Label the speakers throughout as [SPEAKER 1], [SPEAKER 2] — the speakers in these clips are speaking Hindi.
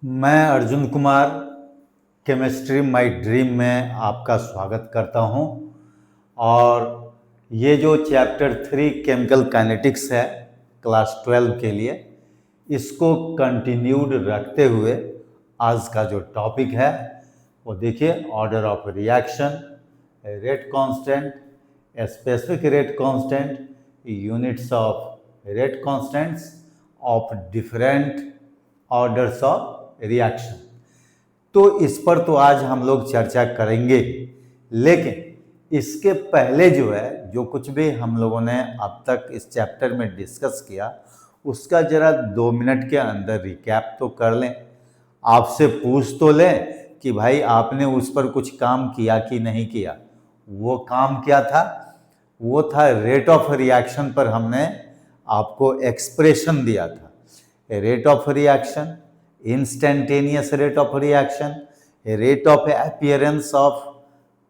[SPEAKER 1] मैं Arjun Kumar chemistry my dream में आपका स्वागत करता हूं। और ये जो चैप्टर 3 केमिकल काइनेटिक्स है क्लास 12 के लिए, इसको कंटिन्यूड रखते हुए आज का जो टॉपिक है वो देखिए, order of reaction, rate constant, specific rate constant, units of rate constants of different orders of reaction. तो इस पर तो आज हम लोग चर्चा करेंगे, लेकिन इसके पहले जो है, जो कुछ भी हम लोगों ने अब तक इस चैप्टर में डिस्कस किया उसका जरा 2 मिनट के अंदर रिकैप तो कर लें। आपसे पूछ तो लें कि भाई आपने उस पर कुछ काम किया कि नहीं किया। वो काम क्या था? वो था रेट ऑफ रिएक्शन पर हमने आपको एक्सप्रेशन दिया था। Rate of reaction, instantaneous rate of reaction, rate of appearance of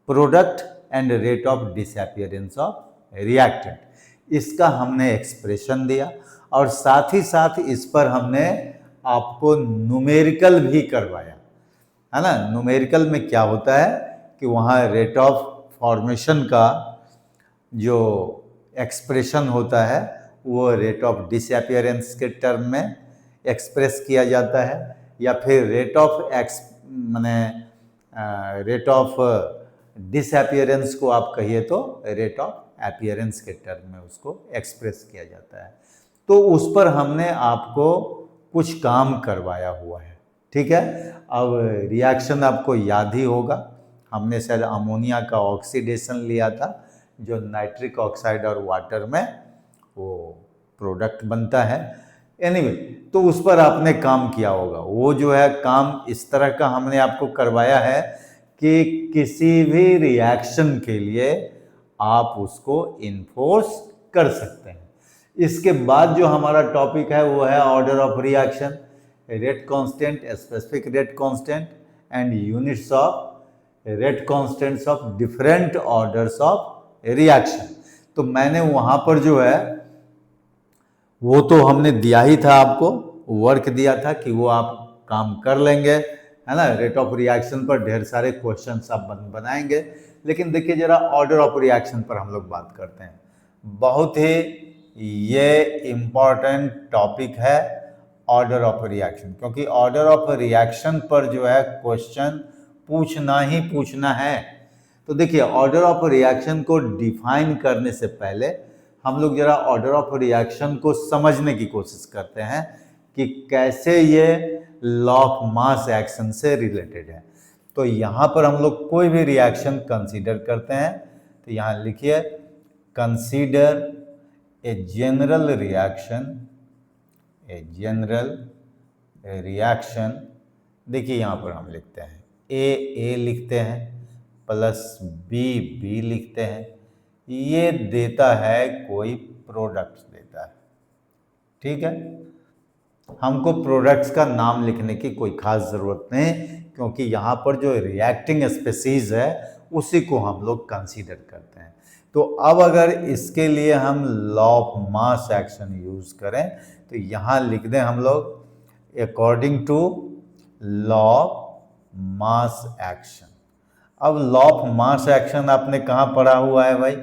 [SPEAKER 1] product and rate of disappearance of reactant, इसका हमने एक्सप्रेशन दिया। और साथ ही साथ इस पर हमने आपको न्यूमेरिकल भी करवाया, है ना। न्यूमेरिकल में क्या होता है कि वहाँ रेट ऑफ फॉर्मेशन का जो एक्सप्रेशन होता है वो रेट ऑफ डिसअपीयरेंस के टर्म में एक्सप्रेस किया जाता है, या फिर rate of rate of disappearance को आप कहिए तो रेट ऑफ अपीयरेंस के टर्म में उसको एक्सप्रेस किया जाता है। तो उस पर हमने आपको कुछ काम करवाया हुआ है, ठीक है। अब रिएक्शन आपको याद ही होगा, हमने शायद अमोनिया का ऑक्सीडेशन लिया था, जो नाइट्रिक ऑक्साइड और वाटर में वो प्रोडक्ट बनता है। एनीवे, तो उस पर आपने काम किया होगा। वो जो है काम इस तरह का हमने आपको करवाया है कि किसी भी रिएक्शन के लिए आप उसको इन्फोर्स कर सकते हैं। इसके बाद जो हमारा टॉपिक है वो है order of reaction, rate constant, specific rate constant and units of rate constants of different orders of reaction. तो मैंने वहां पर जो है वो तो हमने दिया ही था, आपको वर्क दिया था कि वो आप काम कर लेंगे, है ना। रेट ऑफ रिएक्शन पर ढेर सारे क्वेश्चंस आप बनाएंगे। लेकिन देखिए जरा ऑर्डर ऑफ रिएक्शन पर हम लोग बात करते हैं। बहुत ही ये इम्पॉर्टेंट टॉपिक है ऑर्डर ऑफ रिएक्शन, क्योंकि ऑर्डर ऑफ रिएक्शन पर जो है क्वेश्चन पूछना ही पूछना है। तो देखिए, ऑर्डर ऑफ रिएक्शन को डिफाइन करने से पहले हम लोग जरा ऑर्डर ऑफ रिएक्शन को समझने की कोशिश करते हैं कि कैसे ये लॉ ऑफ मास एक्शन से रिलेटेड है। तो यहाँ पर हम लोग कोई भी रिएक्शन कंसीडर करते हैं, तो यहाँ लिखिए कंसीडर ए जनरल रिएक्शन। देखिए यहाँ पर हम लिखते हैं ए लिखते हैं प्लस बी लिखते हैं, ये देता है कोई प्रोडक्ट देता है, ठीक है। हमको प्रोडक्ट्स का नाम लिखने की कोई खास जरूरत नहीं, क्योंकि यहाँ पर जो रिएक्टिंग स्पीसीज है उसी को हम लोग कंसीडर करते हैं। तो अब अगर इसके लिए हम law of mass action use करें तो यहाँ लिख दें हम लोग according to law of mass action. अब लॉ ऑफ मास एक्शन आपने कहाँ पढ़ा हुआ है भाई?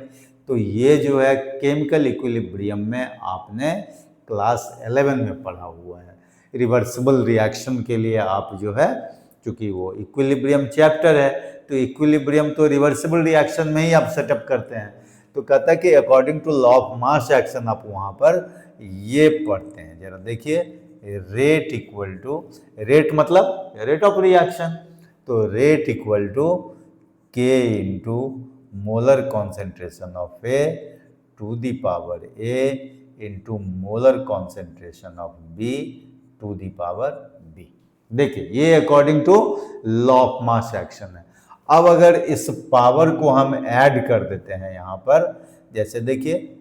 [SPEAKER 1] तो ये जो है केमिकल इक्विलिब्रियम में आपने क्लास 11 में पढ़ा हुआ है। रिवर्सिबल रिएक्शन के लिए आप जो है, चूंकि वो इक्विलिब्रियम चैप्टर है, तो इक्विलिब्रियम तो रिवर्सिबल रिएक्शन में ही आप सेटअप करते हैं। तो कहता है कि according to law of mass action आप वहाँ पर ये पढ़ते हैं। जरा देखिए, रेट इक्वल टू, रेट मतलब रेट ऑफ रिएक्शन, तो rate equal to K into molar concentration of A to the power A into molar concentration of B to the power B। देखिए ये according to law of mass action है। अब अगर इस पावर को हम ऐड कर देते हैं यहाँ पर, जैसे देखिए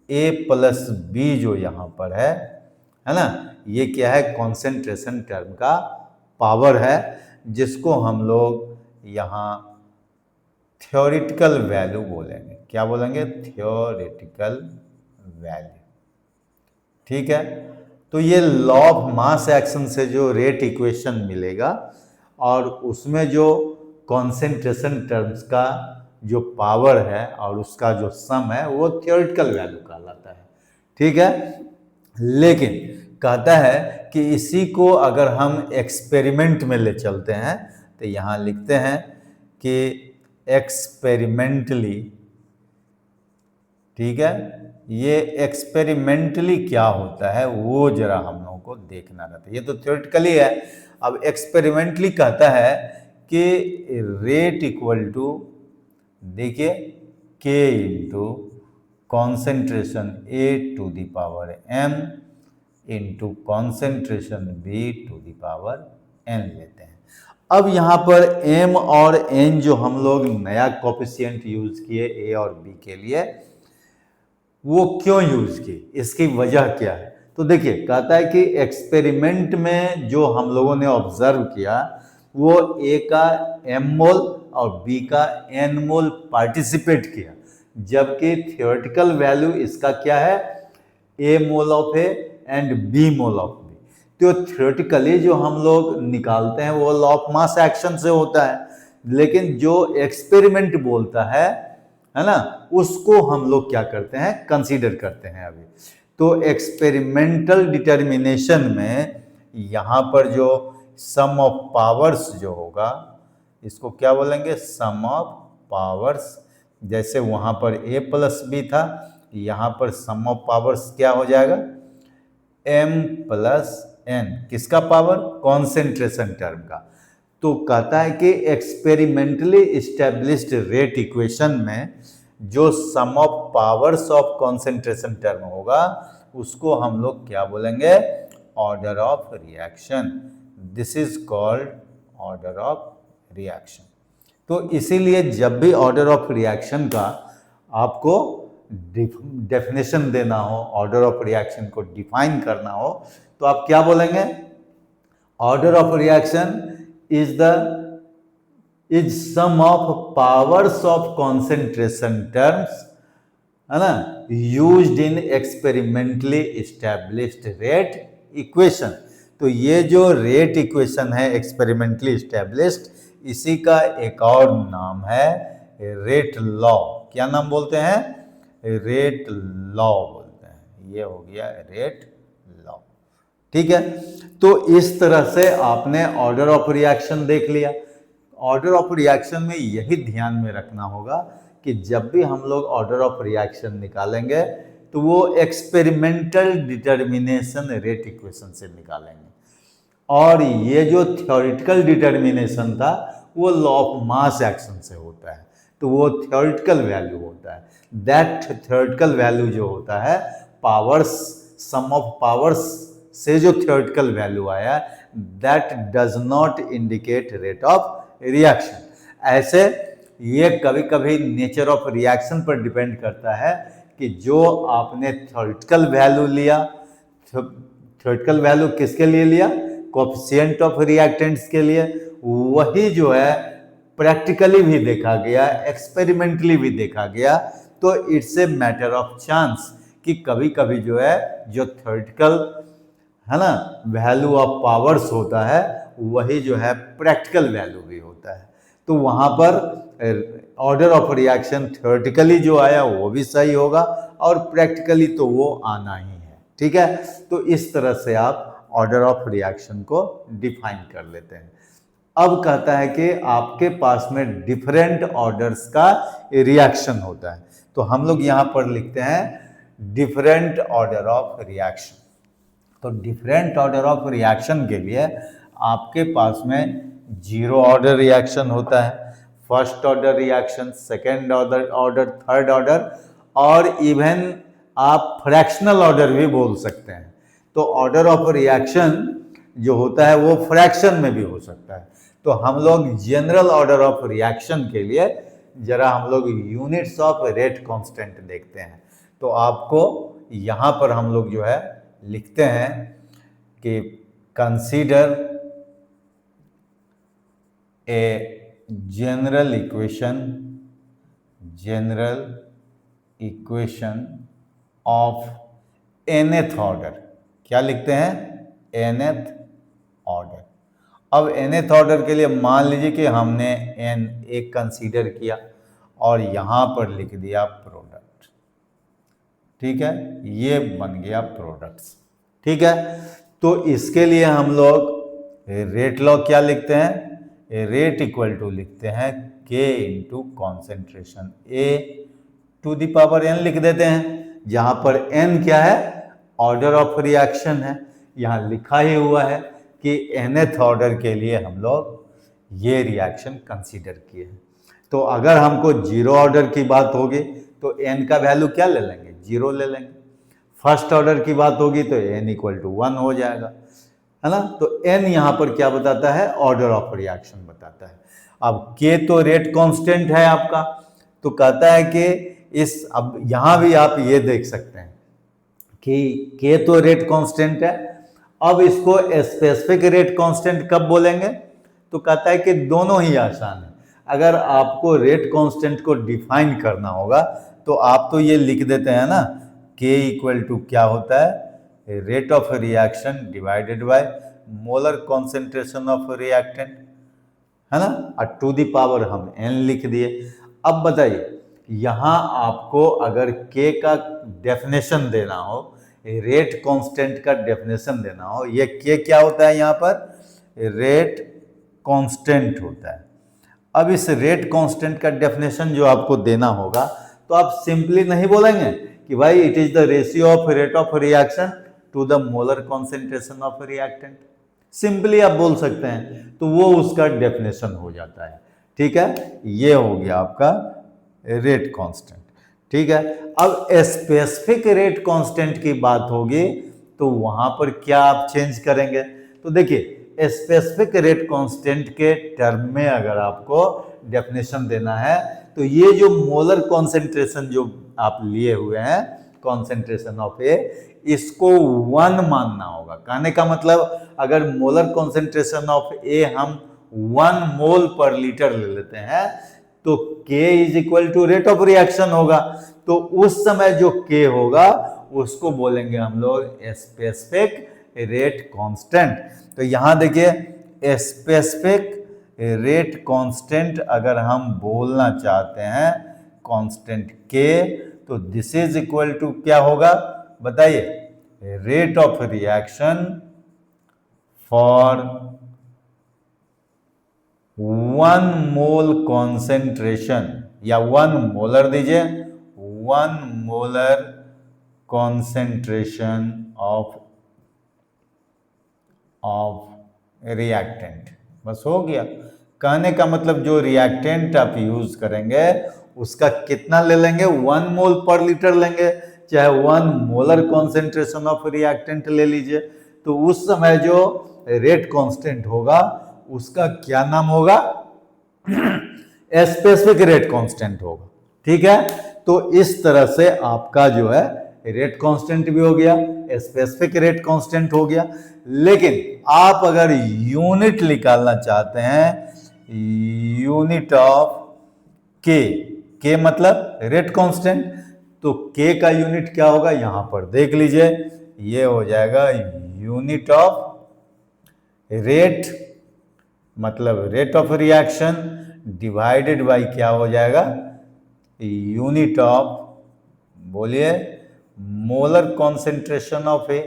[SPEAKER 1] A प्लस B जो यहाँ पर है ना, ये क्या है? कॉन्सेंट्रेशन टर्म का पावर है, जिसको हम लोग यहाँ थ्योरेटिकल वैल्यू बोलेंगे। क्या बोलेंगे? थ्योरेटिकल वैल्यू, ठीक है। तो ये लॉ ऑफ मास एक्शन से जो रेट इक्वेशन मिलेगा और उसमें जो कॉन्सेंट्रेशन टर्म्स का जो पावर है और उसका जो सम है वो थ्योरेटिकल वैल्यू कहलाता है। ठीक है, लेकिन कहता है कि इसी को अगर हम एक्सपेरिमेंट में ले चलते हैं तो यहाँ लिखते हैं कि एक्सपेरिमेंटली, ठीक है, ये एक्सपेरिमेंटली क्या होता है वो जरा हम लोगों को देखना रहता है। ये तो थ्योरेटिकली है, अब एक्सपेरिमेंटली कहता है कि रेट इक्वल टू, देखिए, K into concentration A to the power m into concentration b to the power n लेते हैं। अब यहाँ पर m और n जो हम लोग नया कोफिशिएंट यूज किए a और b के लिए, वो क्यों यूज की, इसकी वजह क्या है? तो देखिए, कहता है कि एक्सपेरिमेंट में जो हम लोगों ने ऑब्जर्व किया वो ए का m मोल और b का n मोल पार्टिसिपेट किया, जबकि थियोरेटिकल वैल्यू इसका क्या है, a mole of a and b mole of b। तो थियोरेटिकली जो हम लोग निकालते हैं वो लॉ ऑफ मास एक्शन से होता है, लेकिन जो एक्सपेरिमेंट बोलता है ना, उसको हम लोग क्या करते हैं, कंसीडर करते हैं अभी। तो एक्सपेरिमेंटल डिटर्मिनेशन में यहाँ पर जो सम ऑफ पावर्स जो होगा, इसको क्या बोलेंगे, सम ऑफ पावर्स। जैसे वहाँ पर a प्लस b था, यहाँ पर सम ऑफ पावर्स क्या हो जाएगा, m प्लस n। किसका पावर, कॉन्सेंट्रेशन टर्म का। तो कहता है कि एक्सपेरिमेंटली इस्टेब्लिश्ड रेट इक्वेशन में जो sum of powers of concentration term होगा उसको हम लोग क्या बोलेंगे, order of reaction. This is called order of reaction. तो इसीलिए जब भी ऑर्डर ऑफ रिएक्शन का आपको डेफिनेशन देना हो, ऑर्डर ऑफ रिएक्शन को डिफाइन करना हो, तो आप क्या बोलेंगे, order of reaction is sum of powers of concentration terms, है ना, used in experimentally established rate equation. तो ये जो रेट इक्वेशन है एक्सपेरिमेंटली एस्टेब्लिश्ड, इसी का एक और नाम है रेट लॉ। क्या नाम बोलते हैं, रेट लॉ बोलते हैं। ये हो गया रेट लॉ। ठीक है, तो इस तरह से आपने ऑर्डर ऑफ रिएक्शन देख लिया। ऑर्डर ऑफ रिएक्शन में यही ध्यान में रखना होगा कि जब भी हम लोग ऑर्डर ऑफ रिएक्शन निकालेंगे तो वो एक्सपेरिमेंटल डिटर्मिनेशन रेट इक्वेशन से निकालेंगे, और ये जो थ्योरेटिकल डिटर्मिनेशन था वो लॉ ऑफ मास एक्शन से होता है, तो वो थ्योरेटिकल वैल्यू होता है। दैट थ्योरेटिकल वैल्यू जो होता है, पावर्स, सम ऑफ पावर्स से जो थ्योरेटिकल वैल्यू आया, that does not indicate rate of reaction. ऐसे ये कभी कभी नेचर ऑफ रिएक्शन पर डिपेंड करता है कि जो आपने थ्योरेटिकल वैल्यू लिया, थ्योरेटिकल वैल्यू किसके लिए लिया, कोएफिशिएंट ऑफ रिएक्टेंट्स के लिए, वही जो है प्रैक्टिकली भी देखा गया, एक्सपेरिमेंटली भी देखा गया। तो it's a matter of chance कि कभी कभी जो है जो थ्योरेटिकल है ना वैल्यू ऑफ पावर्स होता है, वही जो है प्रैक्टिकल वैल्यू भी होता है। तो वहां पर ऑर्डर ऑफ रिएक्शन थ्योरेटिकली जो आया वो भी सही होगा और प्रैक्टिकली तो वो आना ही है। ठीक है, तो इस तरह से आप ऑर्डर ऑफ रिएक्शन को डिफाइन कर लेते हैं। अब कहता है कि आपके पास में डिफरेंट ऑर्डर्स का रिएक्शन होता है, तो हम लोग यहां पर लिखते हैं डिफरेंट ऑर्डर ऑफ रिएक्शन। तो डिफरेंट ऑर्डर ऑफ रिएक्शन के लिए आपके पास में जीरो ऑर्डर रिएक्शन होता है, first order reaction, second order, third order, और इवन आप फ्रैक्शनल ऑर्डर भी बोल सकते हैं। तो ऑर्डर ऑफ रिएक्शन जो होता है वो फ्रैक्शन में भी हो सकता है। तो हम लोग जनरल ऑर्डर ऑफ रिएक्शन के लिए जरा हम लोग यूनिट्स ऑफ रेट कांस्टेंट देखते हैं। तो आपको यहाँ पर हम लोग जो है लिखते हैं कि consider a general equation of nth order. क्या लिखते हैं, nth ऑर्डर। अब nth ऑर्डर के लिए मान लीजिए कि हमने n एक कंसीडर किया और यहां पर लिख दिया प्रोडक्ट, ठीक है, ये बन गया प्रोडक्ट्स, ठीक है। तो इसके लिए हम लोग रेट लॉ क्या लिखते हैं, रेट इक्वल टू लिखते हैं k into concentration a to the power n लिख देते हैं, जहां पर n क्या है, ऑर्डर ऑफ रिएक्शन है। यहां लिखा ही हुआ है कि nth ऑर्डर के लिए हम लोग ये रिएक्शन कंसीडर किए हैं। तो अगर हमको जीरो ऑर्डर की बात होगी तो n का वैल्यू क्या ले लेंगे, जीरो ले लेंगे। फर्स्ट ऑर्डर की बात होगी तो n इक्वल टू 1 हो जाएगा, है ना। तो n यहां पर क्या बताता है, ऑर्डर ऑफ रिएक्शन बताता है। अब k तो रेट कांस्टेंट है आपका, तो कहता है कि इस, अब यहां भी आप ये देख सकते हैं कि k तो रेट कांस्टेंट है। अब इसको स्पेसिफिक रेट कांस्टेंट कब बोलेंगे, तो कहता है कि दोनों ही आसान है। अगर आपको रेट कांस्टेंट को डिफाइन करना होगा तो आप तो ये लिख देते हैं ना, k इक्वल टू क्या होता है, rate of reaction divided by molar concentration of reactant, है ना, और टू दी पावर हम n लिख दिए। अब बताइए, यहां आपको अगर k का डेफिनेशन देना हो, रेट कांस्टेंट का डेफिनेशन देना हो, ये k क्या होता है, यहां पर रेट कांस्टेंट होता है। अब इस रेट कांस्टेंट का डेफिनेशन जो आपको देना होगा, तो आप सिंपली नहीं बोलेंगे कि भाई it is the ratio of rate of reaction to the molar concentration of reactant, simply आप बोल सकते हैं, तो वो उसका डेफिनेशन हो जाता है, ठीक है। ये हो गया आपका रेट कांस्टेंट, ठीक है। अब स्पेसिफिक रेट कांस्टेंट की बात होगी तो वहां पर क्या आप चेंज करेंगे, तो देखिए स्पेसिफिक रेट कांस्टेंट के टर्म में अगर आपको डेफिनेशन देना है तो ये जो मोलर कॉन्सेंट्रेशन जो आप लिए हुए हैं, कॉन्सेंट्रेशन ऑफ ए, इसको 1 मानना होगा। कहने का मतलब अगर मोलर कॉन्सेंट्रेशन ऑफ ए हम 1 मोल पर लीटर ले लेते हैं तो K is equal to rate of reaction होगा। तो उस समय जो K होगा उसको बोलेंगे हम लोग स्पेसिफिक रेट कांस्टेंट। तो यहां देखिए स्पेसिफिक रेट कांस्टेंट अगर हम बोलना चाहते हैं कांस्टेंट K, तो दिस इज इक्वल टू क्या होगा बताइए, rate of reaction for 1 mole concentration, या 1 मोलर दीजिए, 1 मोलर कॉन्सेंट्रेशन ऑफ रिएक्टेंट, बस हो गया। कहने का मतलब जो रिएक्टेंट आप यूज करेंगे उसका कितना ले लेंगे, 1 मोल पर लीटर लेंगे, चाहे 1 मोलर कॉन्सेंट्रेशन ऑफ रिएक्टेंट ले लीजिए, तो उस समय जो रेट कांस्टेंट होगा उसका क्या नाम होगा, स्पेसिफिक रेट कांस्टेंट होगा, ठीक है। तो इस तरह से आपका जो है रेट कांस्टेंट भी हो गया, स्पेसिफिक रेट कांस्टेंट हो गया। लेकिन आप अगर यूनिट निकालना चाहते हैं, यूनिट ऑफ के मतलब रेट कांस्टेंट, तो के का यूनिट क्या होगा यहां पर देख लीजिए, ये हो जाएगा यूनिट ऑफ रेट, मतलब rate of reaction divided by क्या हो जाएगा, यूनिट ऑफ, बोलिए, मोलर कॉन्सेंट्रेशन ऑफ ए,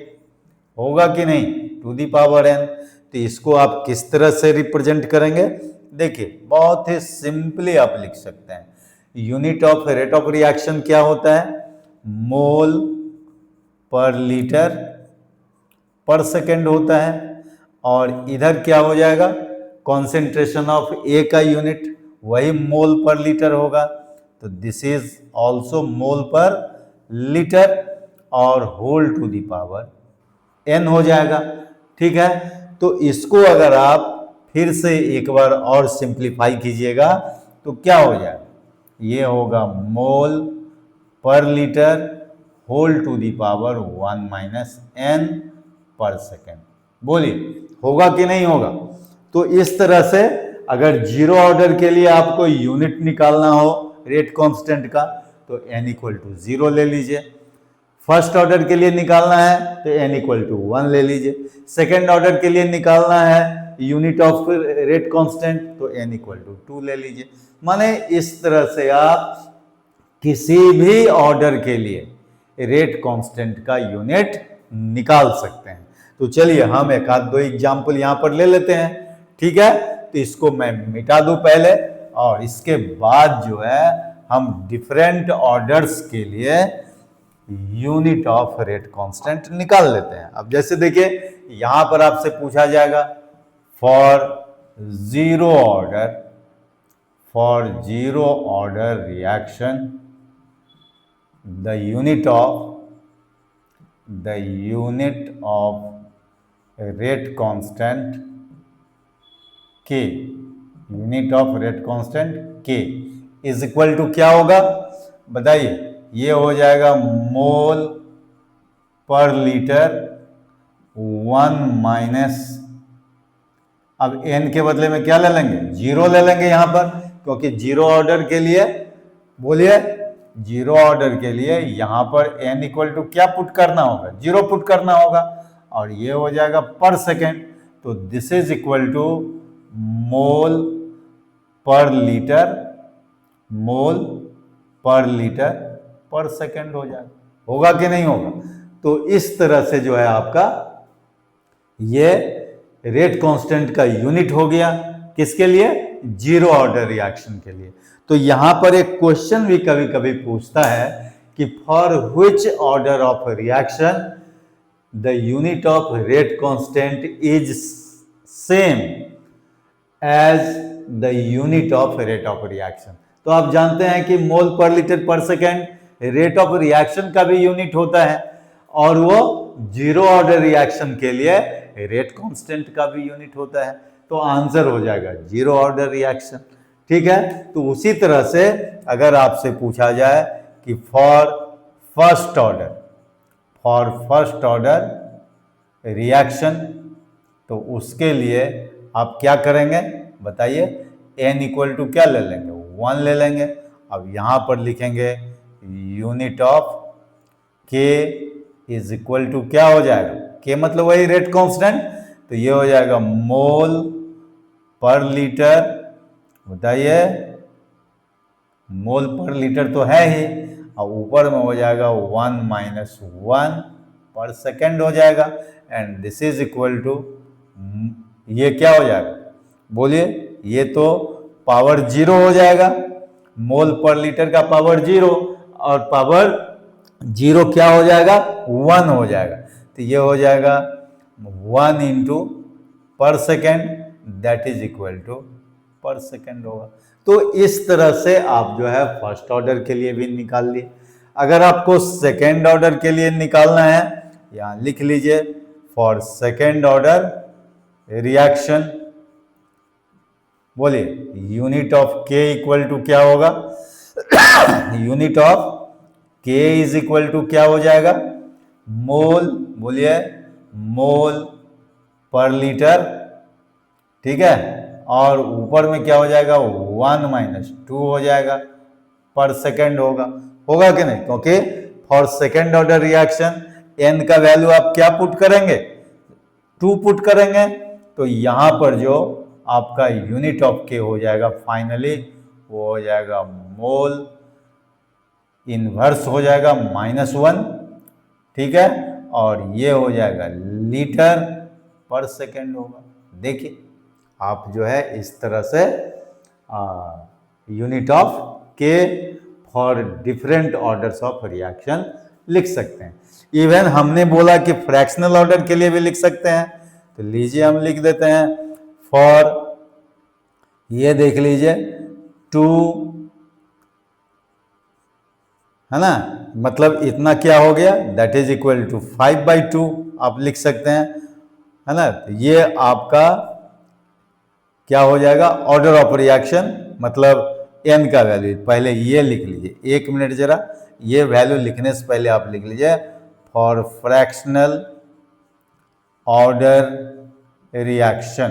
[SPEAKER 1] होगा कि नहीं, टू दी पावर n। तो इसको आप किस तरह से रिप्रेजेंट करेंगे, देखिए बहुत ही सिंपली आप लिख सकते हैं, unit of rate of reaction क्या होता है, मोल पर लीटर पर सेकेंड होता है, और इधर क्या हो जाएगा, कॉन्सेंट्रेशन ऑफ ए का यूनिट वही मोल पर लीटर होगा, तो this is also mole per litre और whole to the power n हो जाएगा, ठीक है। तो इसको अगर आप फिर से एक बार और सिंप्लीफाई कीजिएगा तो क्या हो जाएगा, ये होगा mole per litre whole to the power 1 minus n per second. बोलिए होगा कि नहीं होगा। तो इस तरह से अगर जीरो ऑर्डर के लिए आपको यूनिट निकालना हो रेट कांस्टेंट का, तो n इक्वल टू 0 ले लीजिए। फर्स्ट ऑर्डर के लिए निकालना है तो n इक्वल टू 1 ले लीजिए। सेकेंड ऑर्डर के लिए निकालना है यूनिट ऑफ रेट कांस्टेंट तो n इक्वल टू 2 ले लीजिए। माने इस तरह से आप किसी भी ऑर्डर के लिए रेट कांस्टेंट का यूनिट निकाल सकते हैं। तो चलिए हम एक आध दो एग्जाम्पल यहां पर ले लेते हैं, ठीक है। तो इसको मैं मिटा दूं पहले, और इसके बाद जो है हम डिफरेंट ऑर्डर्स के लिए यूनिट ऑफ रेट कांस्टेंट निकाल लेते हैं। अब जैसे देखिए यहां पर आपसे पूछा जाएगा for zero order reaction the unit of rate constant k, unit of rate constant k is equal to क्या होगा बताइए। ये हो जाएगा मोल पर लीटर 1 माइनस, अब n के बदले में क्या ले लेंगे, 0 ले लेंगे यहां पर, क्योंकि जीरो ऑर्डर के लिए, बोलिए जीरो ऑर्डर के लिए यहां पर n इक्वल टू क्या पुट करना होगा, 0 पुट करना होगा, और ये हो जाएगा पर सेकेंड। तो this is equal to mole per litre पर सेकेंड हो जाएगा। होगा कि नहीं होगा। तो इस तरह से जो है आपका ये रेट कांस्टेंट का यूनिट हो गया, किसके लिए, जीरो ऑर्डर रिएक्शन के लिए। तो यहां पर एक क्वेश्चन भी कभी कभी पूछता है कि for which order of reaction the unit of rate constant is same as the unit of rate of reaction. तो आप जानते हैं कि मोल पर लीटर पर सेकेंड रेट ऑफ रिएक्शन का भी यूनिट होता है, और वो जीरो ऑर्डर रिएक्शन के लिए रेट कांस्टेंट का भी यूनिट होता है। तो आंसर हो जाएगा जीरो ऑर्डर रिएक्शन, ठीक है। तो उसी तरह से अगर आपसे पूछा जाए कि फॉर फर्स्ट ऑर्डर रिएक्शन, तो उसके लिए आप क्या करेंगे बताइए, n इक्वल टू क्या ले लेंगे, 1 ले लेंगे। अब यहां पर लिखेंगे unit of k is equal to क्या हो जाएगा, k मतलब वही रेट कांस्टेंट, तो ये हो जाएगा मोल पर लीटर, बताइए मोल पर लीटर तो है ही, और ऊपर में हो जाएगा 1 माइनस 1 पर सेकेंड हो जाएगा, and this is equal to, ये क्या हो जाएगा बोलिए, ये तो पावर 0 हो जाएगा, मोल पर लीटर का पावर 0, और पावर 0 क्या हो जाएगा, 1 हो जाएगा। तो ये हो जाएगा 1 into per second, that is equal to per second होगा। तो इस तरह से आप जो है फर्स्ट ऑर्डर के लिए भी निकाल लिए। अगर आपको सेकेंड ऑर्डर के लिए निकालना है, यहां लिख लीजिए फॉर सेकेंड ऑर्डर रिएक्शन, बोलिए unit of k equal to क्या होगा, unit of k is equal to क्या हो जाएगा, मोल, बोलिए मोल पर लीटर, ठीक है, और ऊपर में क्या हो जाएगा 1 माइनस 2 हो जाएगा, पर सेकेंड होगा कि नहीं, क्योंकि for second order reaction n का वैल्यू आप क्या पुट करेंगे, 2 पुट करेंगे। तो यहां पर जो आपका यूनिट ऑफ k हो जाएगा फाइनली, वो हो जाएगा मोल इनवर्स हो जाएगा -1, ठीक है, और ये हो जाएगा लीटर पर सेकेंड होगा। देखिए आप जो है इस तरह से unit of k for different orders of reaction लिख सकते हैं। इवन हमने बोला कि फ्रैक्शनल ऑर्डर के लिए भी लिख सकते हैं, तो लीजिए हम लिख देते हैं फॉर, ये देख लीजिए 2, है ना, मतलब इतना क्या हो गया, दैट इज इक्वल टू 5/2 आप लिख सकते हैं, है ना। ये आपका क्या हो जाएगा, ऑर्डर ऑफ रिएक्शन, मतलब n का वैल्यू, पहले ये लिख लीजिए, 1 मिनट जरा, ये वैल्यू लिखने से पहले आप लिख लीजिए फॉर फ्रैक्शनल ऑर्डर रिएक्शन।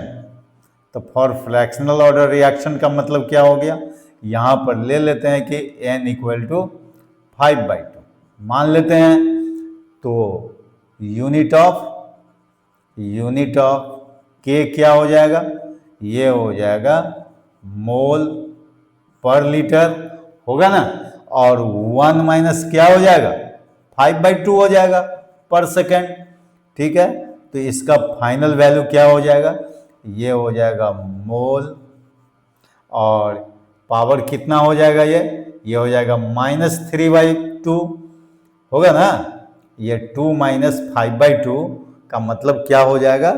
[SPEAKER 1] तो फॉर फ्रैक्शनल ऑर्डर रिएक्शन का मतलब क्या हो गया, यहां पर ले लेते हैं कि n इक्वल टू 5/2 मान लेते हैं, तो यूनिट ऑफ के क्या हो जाएगा, ये हो जाएगा मोल पर लीटर होगा ना, और 1 माइनस क्या हो जाएगा 5/2 हो जाएगा पर सेकेंड। ठीक है, तो इसका फाइनल वैल्यू क्या हो जाएगा, ये हो जाएगा मोल, और पावर कितना हो जाएगा, ये हो जाएगा -3/2 होगा ना। ये 2 माइनस 5/2 का मतलब क्या हो जाएगा,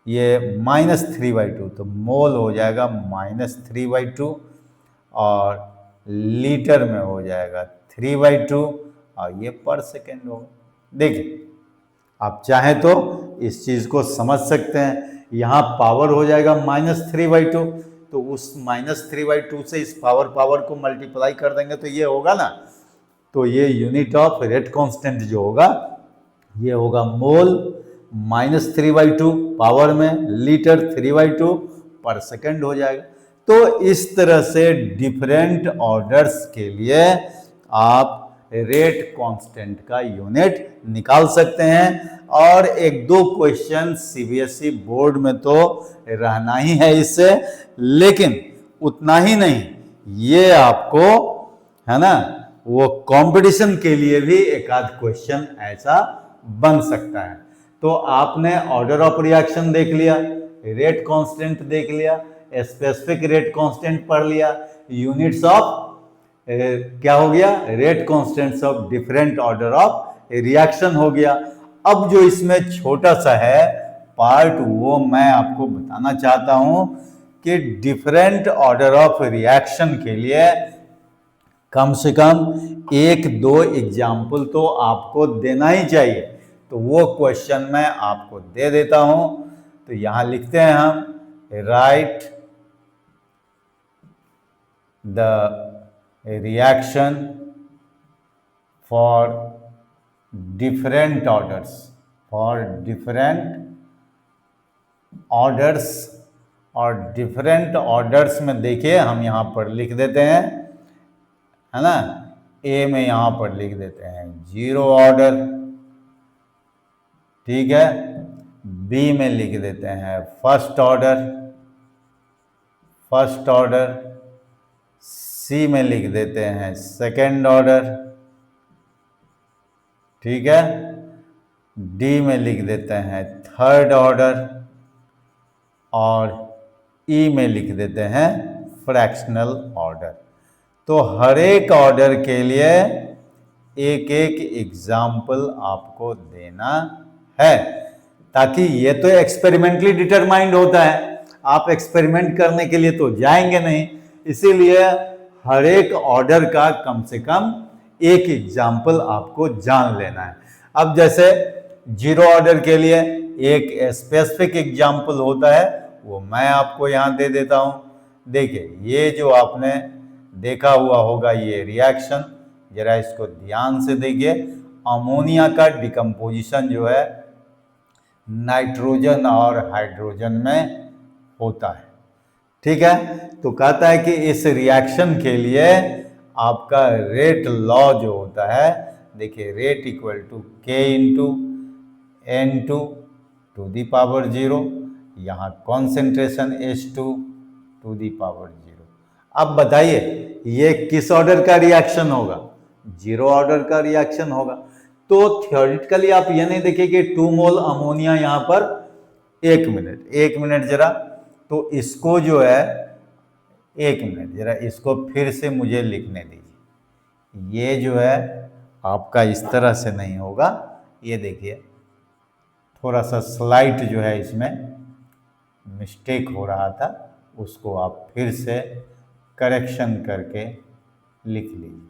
[SPEAKER 1] ये -3/2, तो मोल हो जाएगा -3/2, और लीटर में हो जाएगा 3/2, और ये पर सेकेंड होगा। देखिए, आप चाहें तो इस चीज को समझ सकते हैं, यहां पावर हो जाएगा -3/2, तो उस -3/2 से इस पावर को मल्टीप्लाई कर देंगे तो ये होगा ना, तो ये यूनिट ऑफ रेट कांस्टेंट जो होगा ये होगा मोल -3/2 पावर में लीटर 3/2 पर सेकंड हो जाएगा। तो इस तरह से डिफरेंट ऑर्डर्स के लिए आप रेट कांस्टेंट का यूनिट निकाल सकते हैं, और एक दो क्वेश्चन सीबीएसई बोर्ड में तो रहना ही है इससे, लेकिन उतना ही नहीं, ये आपको है ना वो कंपटीशन के लिए भी एक आध क्वेश्चन ऐसा बन सकता है। तो आपने ऑर्डर ऑफ रिएक्शन देख लिया, रेट कांस्टेंट देख लिया, स्पेसिफिक रेट कांस्टेंट पढ़ लिया, यूनिट्स ऑफ क्या हो गया, rate constants of different order of reaction हो गया। अब जो इसमें छोटा सा है पार्ट, वो मैं आपको बताना चाहता हूं कि डिफरेंट ऑर्डर ऑफ रिएक्शन के लिए कम से कम 1-2 एग्जाम्पल तो आपको देना ही चाहिए। तो वो क्वेश्चन मैं आपको दे देता हूं। तो यहां लिखते हैं हम, right the reaction for different orders, और डिफरेंट ऑर्डर्स में देखिए हम यहां पर लिख देते हैं, है ना, ए में यहां पर लिख देते हैं 0 ऑर्डर, ठीक है, बी में लिख देते हैं फर्स्ट ऑर्डर, सी में लिख देते हैं सेकेंड ऑर्डर, ठीक है, डी में लिख देते हैं थर्ड ऑर्डर, और ई में लिख देते हैं फ्रैक्शनल ऑर्डर। तो हर एक ऑर्डर के लिए एक एक एग्जाम्पल आपको देना है, ताकि ये तो एक्सपेरिमेंटली डिटरमाइंड होता है, आप एक्सपेरिमेंट करने के लिए तो जाएंगे नहीं, इसीलिए हर एक ऑर्डर का कम से कम एक एग्जाम्पल आपको जान लेना है। अब जैसे 0 ऑर्डर के लिए एक स्पेसिफिक एग्जाम्पल होता है, वो मैं आपको यहां दे देता हूं। देखिए, ये जो आपने देखा हुआ होगा ये रिएक्शन, जरा इसको ध्यान से देखिए, अमोनिया का डिकम्पोजिशन जो है नाइट्रोजन और हाइड्रोजन में होता है, ठीक है। तो कहता है कि इस रिएक्शन के लिए आपका रेट लॉ जो होता है, देखिए rate equal to K into N2 to the power 0, यहाँ concentration H2 to the power 0। अब बताइए ये किस ऑर्डर का रिएक्शन होगा, 0 ऑर्डर का रिएक्शन होगा। तो थियोरेटिकली आप ये नहीं देखिए कि 2 मोल अमोनिया यहाँ पर, एक मिनट जरा, तो इसको जो है, एक मिनट जरा, इसको फिर से मुझे लिखने दीजिए। ये जो है आपका इस तरह से नहीं होगा, ये देखिए थोड़ा सा स्लाइट जो है इसमें मिस्टेक हो रहा था, उसको आप फिर से करेक्शन करके लिख लीजिए।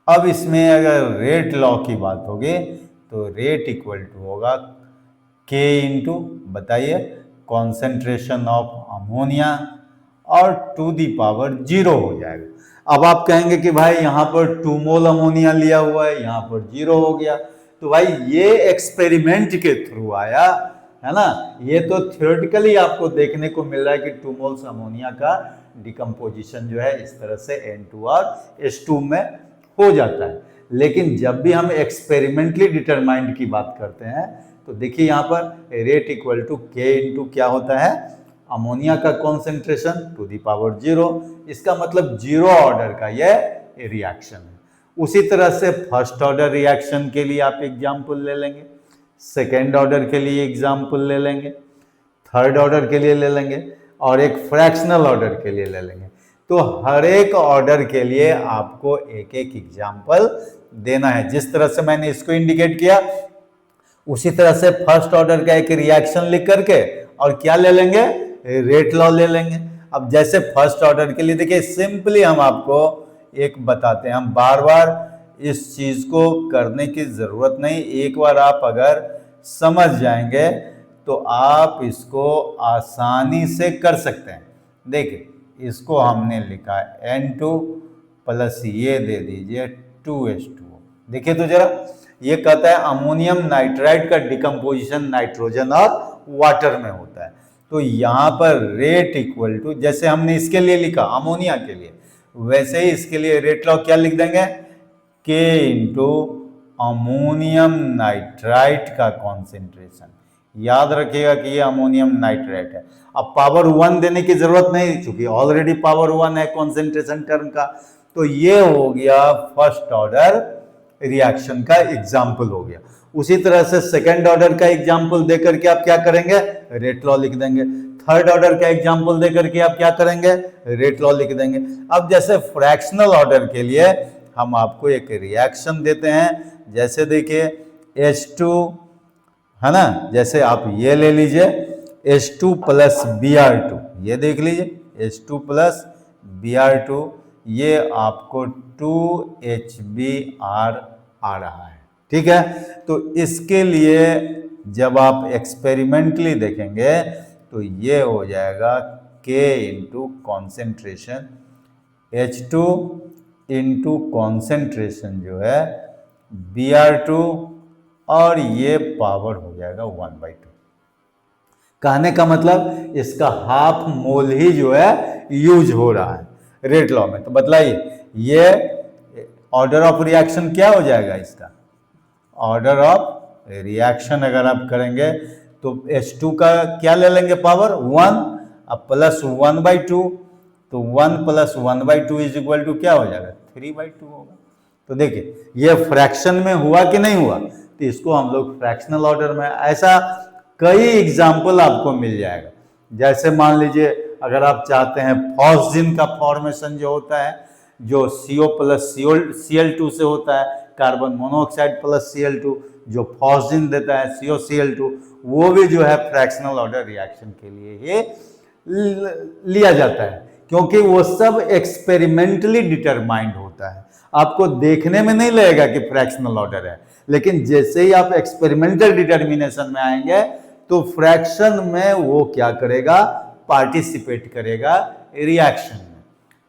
[SPEAKER 1] अब इसमें अगर रेट लॉ की बात होगी तो रेट इक्वल टू होगा के इंटू, बताइए, कॉन्सेंट्रेशन ऑफ अमोनिया, और टू दी पावर 0 हो जाएगा। अब आप कहेंगे कि भाई यहाँ पर 2 मोल अमोनिया लिया हुआ है, यहाँ पर 0 हो गया, तो भाई ये एक्सपेरिमेंट के थ्रू आया है ना, ये तो थियोरेटिकली आपको देखने को मिल रहा है कि 2 मोल्स अमोनिया का डिकम्पोजिशन जो है इस तरह से N2 और H2 में हो जाता है। लेकिन जब भी हम एक्सपेरिमेंटली डिटरमाइंड की बात करते हैं तो देखिए यहाँ पर rate equal to K into क्या होता है, अमोनिया का कॉन्सेंट्रेशन टू द पावर 0। इसका मतलब 0 ऑर्डर का यह रिएक्शन है। उसी तरह से फर्स्ट ऑर्डर रिएक्शन के लिए आप एग्जाम्पल ले लेंगे, सेकेंड ऑर्डर के लिए एग्जाम्पल ले लेंगे, थर्ड ऑर्डर के लिए ले लेंगे और एक फ्रैक्शनल ऑर्डर के लिए ले लेंगे। तो हर एक ऑर्डर के लिए आपको एक एक एग्जाम्पल देना है। जिस तरह से मैंने इसको इंडिकेट किया उसी तरह से फर्स्ट ऑर्डर का एक रिएक्शन लिख करके और क्या ले लेंगे, रेट लॉ ले लेंगे। अब जैसे फर्स्ट ऑर्डर के लिए देखिए सिंपली हम आपको एक बताते हैं, हम बार बार इस चीज को करने की जरूरत नहीं, एक बार आप अगर समझ जाएंगे तो आप इसको आसानी से कर सकते हैं। देखिए इसको हमने लिखा N2 प्लस ये दे दीजिए 2H2O। देखिए तो जरा, ये कहता है अमोनियम नाइट्राइड का डिकम्पोजिशन नाइट्रोजन और वाटर में होता है। तो यहाँ पर रेट इक्वल टू, जैसे हमने इसके लिए लिखा अमोनिया के लिए, वैसे ही इसके लिए रेट लॉ क्या लिख देंगे, K इंटू अमोनियम नाइट्राइट का कॉन्सेंट्रेशन। याद रखिएगा कि ये अमोनियम नाइट्राइट है। अब पावर 1 देने की जरूरत नहीं, क्योंकि ऑलरेडी पावर 1 है कॉन्सेंट्रेशन टर्म का। तो ये हो गया फर्स्ट ऑर्डर रिएक्शन का एग्जाम्पल हो गया। उसी तरह से सेकेंड ऑर्डर का एग्जाम्पल देकर के आप क्या करेंगे, रेट लॉ लिख देंगे। थर्ड ऑर्डर का एग्जाम्पल देकर के आप क्या करेंगे, रेट लॉ लिख देंगे। अब जैसे फ्रैक्शनल ऑर्डर के लिए हम आपको एक रिएक्शन देते हैं, जैसे देखिए H2 है ना, जैसे आप ये ले लीजिए H2 प्लस Br2, ये देख लीजिए H2 प्लस Br2, ये आपको 2HBr आ रहा है। ठीक है, तो इसके लिए जब आप एक्सपेरिमेंटली देखेंगे तो ये हो जाएगा K into concentration H2 into concentration जो है Br2 और ये पावर हो जाएगा 1/2। कहने का मतलब इसका हाफ मोल ही जो है यूज हो रहा है रेट लॉ में। तो बतलाइए ये ऑर्डर ऑफ रिएक्शन क्या हो जाएगा, इसका ऑर्डर ऑफ रिएक्शन अगर आप करेंगे तो H2 का क्या ले लेंगे, पावर 1, अब प्लस 1/2, तो 1 प्लस 1/2 इज इक्वल टू क्या हो जाएगा, 3/2 होगा। तो देखिए ये फ्रैक्शन में हुआ कि नहीं हुआ, तो इसको हम लोग फ्रैक्शनल ऑर्डर में, ऐसा कई एग्जाम्पल आपको मिल जाएगा। जैसे मान लीजिए अगर आप चाहते हैं फॉस्जिन का फॉर्मेशन जो होता है, जो CO प्लस Cl2 से होता है, कार्बन मोनोऑक्साइड प्लस Cl2 जो फॉस्जिन देता है COCl2, वो भी जो है फ्रैक्शनल ऑर्डर रिएक्शन के लिए ही लिया जाता है, क्योंकि वो सब एक्सपेरिमेंटली डिटरमाइंड होता है। आपको देखने में नहीं लगेगा कि फ्रैक्शनल ऑर्डर है, लेकिन जैसे ही आप एक्सपेरिमेंटल डिटर्मिनेशन में आएंगे तो फ्रैक्शन में वो क्या करेगा, पार्टिसिपेट करेगा रिएक्शन में।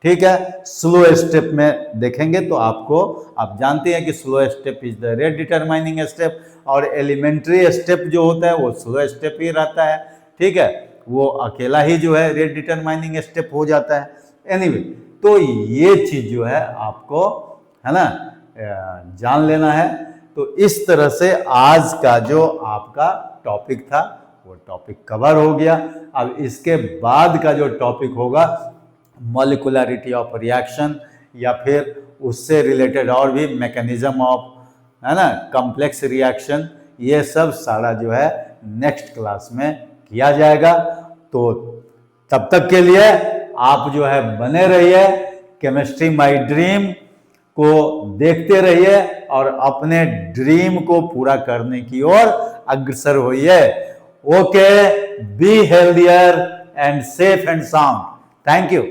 [SPEAKER 1] ठीक है, स्लो स्टेप में देखेंगे तो आपको, आप जानते हैं कि slow step is the rate determining step, और एलिमेंट्री स्टेप जो होता है वो स्लो स्टेप ही रहता है। ठीक है, वो अकेला ही जो है रेट डिटरमाइनिंग स्टेप हो जाता है। एनीवे, तो ये चीज जो है आपको है ना जान लेना है। तो इस तरह से आज का जो आपका टॉपिक था वो टॉपिक कवर हो गया। अब इसके बाद का जो टॉपिक होगा मॉलिक्युलरिटी ऑफ रिएक्शन, या फिर उससे रिलेटेड और भी मैकेनिज्म ऑफ, है ना, कॉम्प्लेक्स रिएक्शन, ये सब सारा जो है नेक्स्ट क्लास में किया जाएगा। तो तब तक के लिए आप जो है बने रहिए, केमिस्ट्री माय ड्रीम को देखते रहिए और अपने ड्रीम को पूरा करने की ओर अग्रसर होइए। Okay, be healthier and safe and sound. Thank you.